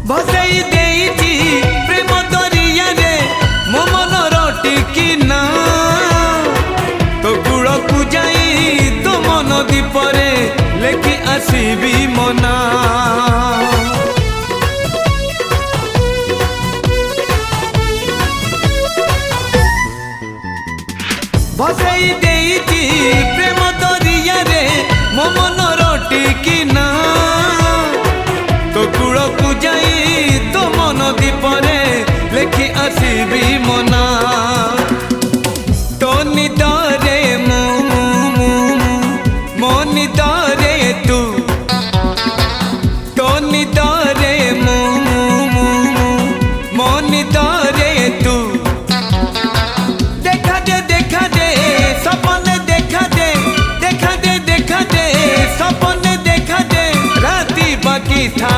भसई देइची प्रेम दरिया रे मो मन रटिकी ना तो कूल को जाई तो मन दीपरे लेखि आसीबी मना भसई देइची प्रेम दरिया रे मो मन रटिकी ना तो कूल को जाई तो मन दीपरे लेखि आसीबी मना तो निदरे मो निदरे तू तो निदरे मो निदरे तू देखा दे सपने देखा दे सपने देखा दे राती बाकी था